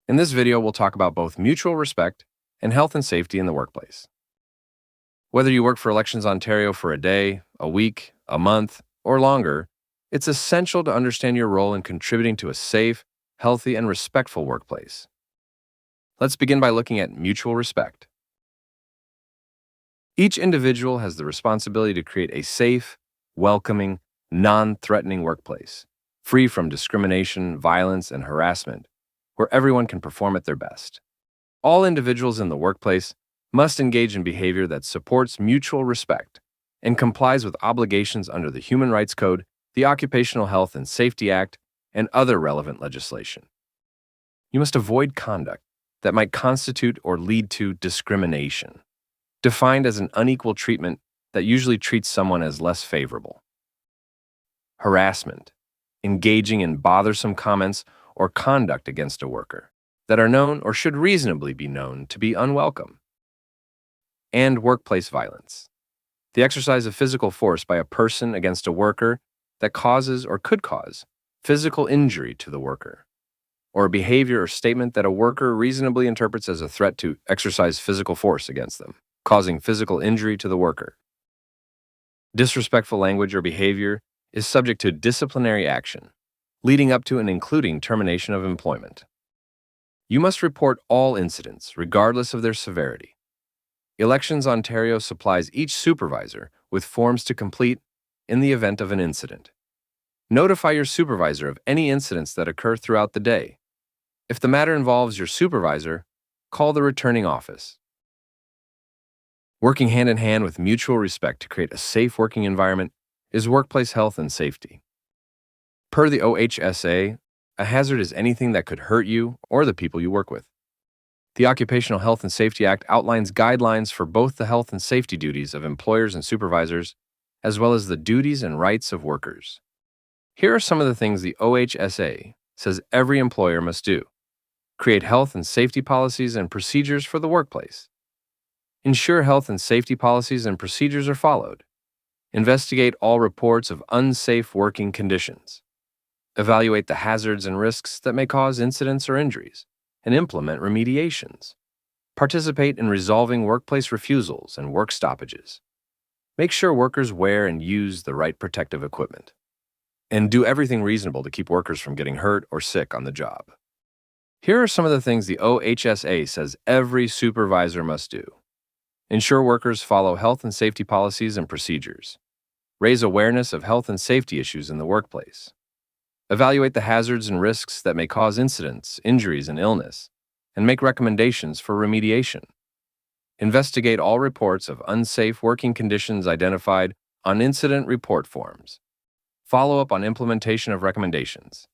In this video, we'll talk about both mutual respect and health and safety in the workplace. Whether you work for Elections Ontario for a day, a week, a month, or longer, it's essential to understand your role in contributing to a safe, healthy, and respectful workplace. Let's begin by looking at mutual respect. Each individual has the responsibility to create a safe, welcoming, non-threatening workplace, free from discrimination, violence, and harassment, where everyone can perform at their best. All individuals in the workplace must engage in behavior that supports mutual respect and complies with obligations under the Human Rights Code, the Occupational Health and Safety Act, and other relevant legislation. You must avoid conduct that might constitute or lead to discrimination, defined as an unequal treatment that usually treats someone as less favorable. Harassment, engaging in bothersome comments or conduct against a worker that are known or should reasonably be known to be unwelcome. And workplace violence, the exercise of physical force by a person against a worker that causes or could cause physical injury to the worker, or a behavior or statement that a worker reasonably interprets as a threat to exercise physical force against them, causing physical injury to the worker. Disrespectful language or behavior is subject to disciplinary action, leading up to and including termination of employment. You must report all incidents, regardless of their severity. Elections Ontario supplies each supervisor with forms to complete in the event of an incident. Notify your supervisor of any incidents that occur throughout the day. If the matter involves your supervisor, call the returning office. Working hand in hand with mutual respect to create a safe working environment is workplace health and safety. Per the OHSA, a hazard is anything that could hurt you or the people you work with. The Occupational Health and Safety Act outlines guidelines for both the health and safety duties of employers and supervisors, as well as the duties and rights of workers. Here are some of the things the OHSA says every employer must do. Create health and safety policies and procedures for the workplace. Ensure health and safety policies and procedures are followed. Investigate all reports of unsafe working conditions. Evaluate the hazards and risks that may cause incidents or injuries, and implement remediations. Participate in resolving workplace refusals and work stoppages. Make sure workers wear and use the right protective equipment. And do everything reasonable to keep workers from getting hurt or sick on the job. Here are some of the things the OHSA says every supervisor must do. Ensure workers follow health and safety policies and procedures. Raise awareness of health and safety issues in the workplace. Evaluate the hazards and risks that may cause incidents, injuries, and illness, and make recommendations for remediation. Investigate all reports of unsafe working conditions identified on incident report forms. Follow up on implementation of recommendations.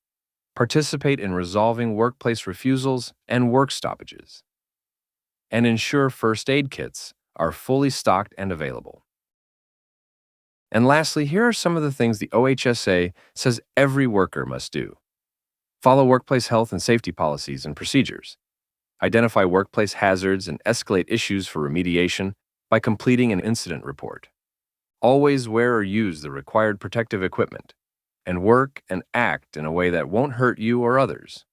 Participate in resolving workplace refusals and work stoppages. And ensure first aid kits are fully stocked and available. And lastly, here are some of the things the OHSA says every worker must do. Follow workplace health and safety policies and procedures. Identify workplace hazards and escalate issues for remediation by completing an incident report. Always wear or use the required protective equipment, and work and act in a way that won't hurt you or others.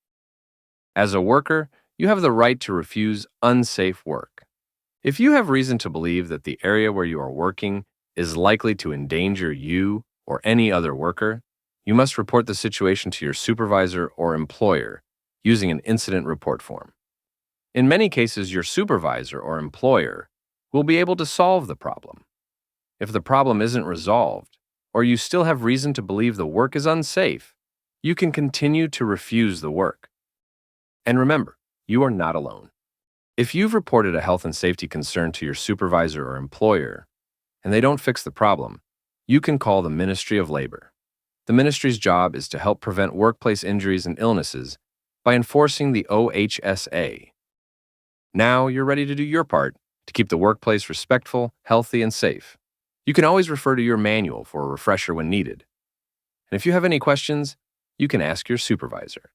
As a worker, you have the right to refuse unsafe work. If you have reason to believe that the area where you are working is likely to endanger you or any other worker, you must report the situation to your supervisor or employer using an incident report form. In many cases, your supervisor or employer will be able to solve the problem. If the problem isn't resolved, or you still have reason to believe the work is unsafe, you can continue to refuse the work. And remember, you are not alone. If you've reported a health and safety concern to your supervisor or employer, and they don't fix the problem, you can call the Ministry of Labor. The ministry's job is to help prevent workplace injuries and illnesses by enforcing the OHSA. Now you're ready to do your part to keep the workplace respectful, healthy, and safe. You can always refer to your manual for a refresher when needed. And if you have any questions, you can ask your supervisor.